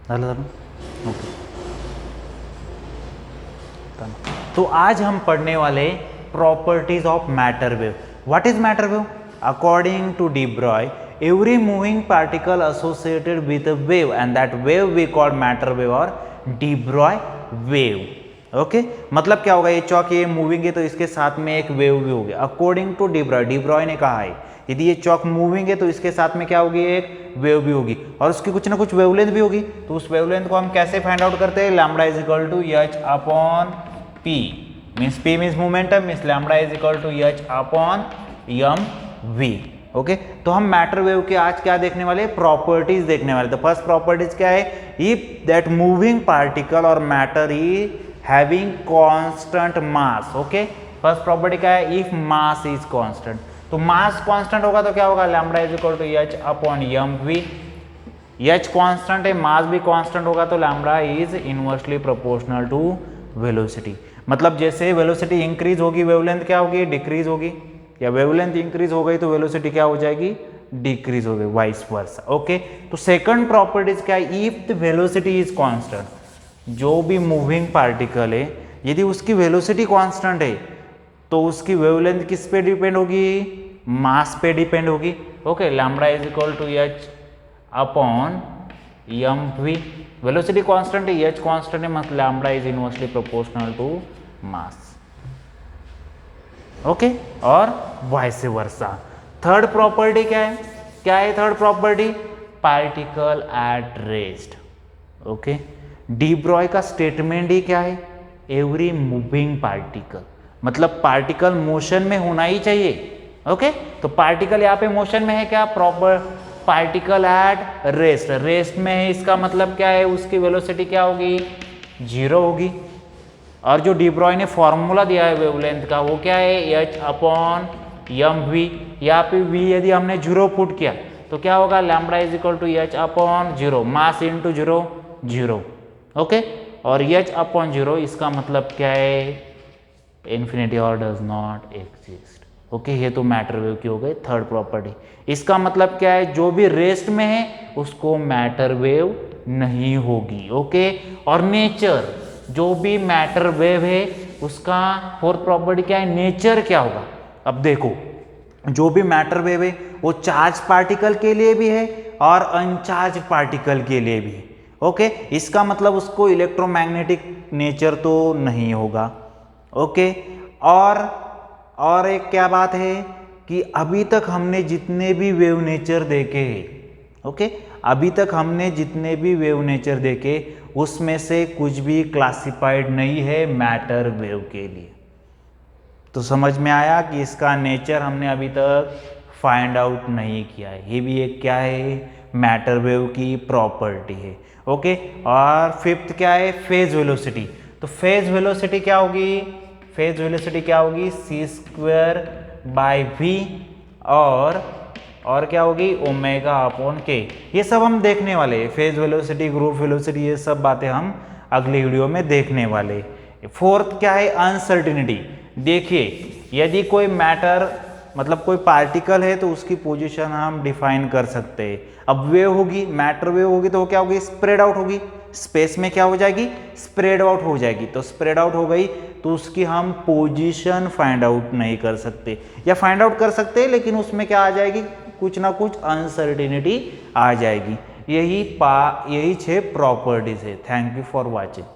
Okay. तो आज हम पढ़ने वाले properties of matter wave. What is matter wave? According to de Broglie, every moving particle associated with a wave and that wave we call matter wave or de Broglie wave। Okay, मतलब क्या होगा, ये चौक ये moving है तो इसके साथ में एक वेव भी होगी। अकॉर्डिंग टू डी ब्रॉय ने कहा है यदि ये चौक मूविंग है तो इसके साथ में क्या होगी, एक वेव भी होगी और उसकी कुछ ना कुछ वेवलेंथ भी होगी। तो उस वेवलेंथ को हम कैसे फाइंड आउट करते हैं? Lambda is equal to H upon P, means P means momentum, means lambda is equal to H upon M V. Okay, तो हम मैटर वेव के आज क्या देखने वाले? प्रॉपर्टीज देखने वाले। तो फर्स्ट प्रॉपर्टीज क्या है? इफ दैट मूविंग पार्टिकल और matter is having constant mass. Okay, first property क्या है? If mass is constant. तो मास कांस्टेंट होगा तो क्या होगा? Lambda is equal to H upon M V. H constant है, मास भी कांस्टेंट होगा तो lambda is inversely proportional to velocity. मतलब जैसे वेलोसिटी इंक्रीज होगी वेवलेंथ क्या होगी? डिक्रीज होगी, या वेवलेंथ इंक्रीज हो गई तो वेलोसिटी क्या हो जाएगी? डिक्रीज हो गई, वाइस वर्सा। ओके, तो सेकंड प्रॉपर्टीज क्या है? If the velocity is constant, जो भी मूविंग पार्टिकल है यदि उसकी वेलोसिटी कांस्टेंट है तो उसकी वेवलेंथ किस पे डिपेंड होगी? मास पे डिपेंड होगी। Okay, lambda is equal to H upon M V. Velocity constant है, एच कांस्टेंट है, मतलब lambda is inversely proportional to mass. Okay, और वाइस वर्सा। थर्ड प्रॉपर्टी क्या है? क्या है थर्ड property? Particle at rest. Okay, de Broglie का स्टेटमेंट ही क्या है? एवरी मूविंग पार्टिकल, मतलब पार्टिकल मोशन में होना ही चाहिए। ओके, तो पार्टिकल यहाँ पे मोशन में है क्या? Proper particle at rest, rest में है, इसका मतलब क्या है? उसकी वेलोसिटी क्या होगी? जीरो होगी। और जो डी ब्रॉय ने फॉर्मूला दिया है वेवलेंथ का वो क्या है? H upon M V. यहाँ पे वी यदि हमने जीरो पुट किया तो क्या होगा? Lambda is equal to H upon zero, mass into zero zero. Okay, और एच अपॉन जीरो इसका मतलब क्या है? इन्फिनिटी और डज नॉट एग्जिस्ट। ओके, ये तो मैटर वेव की हो गई थर्ड प्रॉपर्टी। इसका मतलब क्या है? जो भी रेस्ट में है उसको मैटर वेव नहीं होगी। ओके, और नेचर, जो भी मैटर वेव है उसका फोर्थ प्रॉपर्टी क्या है? नेचर क्या होगा? अब देखो, जो भी मैटर वेव है वो चार्ज पार्टिकल के लिए भी है और अनचार्ज पार्टिकल के लिए भी है। ओके, इसका मतलब उसको इलेक्ट्रोमैग्नेटिक नेचर तो नहीं होगा। ओके, और एक क्या बात है कि अभी तक हमने जितने भी वेव नेचर देखे हैं, ओके, अभी तक हमने जितने भी वेव नेचर देखे उसमें से कुछ भी क्लासिफाइड नहीं है मैटर वेव के लिए। तो समझ में आया कि इसका नेचर हमने अभी तक फाइंड आउट नहीं किया है। ये भी एक क्या है? मैटर वेव की प्रॉपर्टी है। ओके, और फिफ्थ क्या है? Phase velocity. तो फेज वेलोसिटी क्या होगी? फेज वेलोसिटी क्या होगी? सी स्क्वायर बाय वी और क्या होगी? ओमेगा अपॉन के। ये सब हम देखने वाले हैं, फेज वेलोसिटी, ग्रुप वेलोसिटी, ये सब बातें हम अगली वीडियो में देखने वाले। फोर्थ क्या है? अनसर्टिनिटी। देखिए, यदि कोई मैटर मतलब कोई पार्टिकल है तो उसकी पोजीशन हम डिफाइन कर सकते हैं। अब वेव होगी, मैटर वेव होगी तो क्या होगी? स्प्रेड आउट होगी, स्पेस में क्या हो जाएगी? स्प्रेड आउट हो जाएगी। तो स्प्रेड आउट हो गई तो उसकी हम पोजीशन फाइंड आउट नहीं कर सकते, या फाइंड आउट कर सकते हैं लेकिन उसमें क्या आ जाएगी? कुछ ना कुछ अनसर्टिनिटी आ जाएगी। यही 6 प्रॉपर्टीज है। Thank you for watching.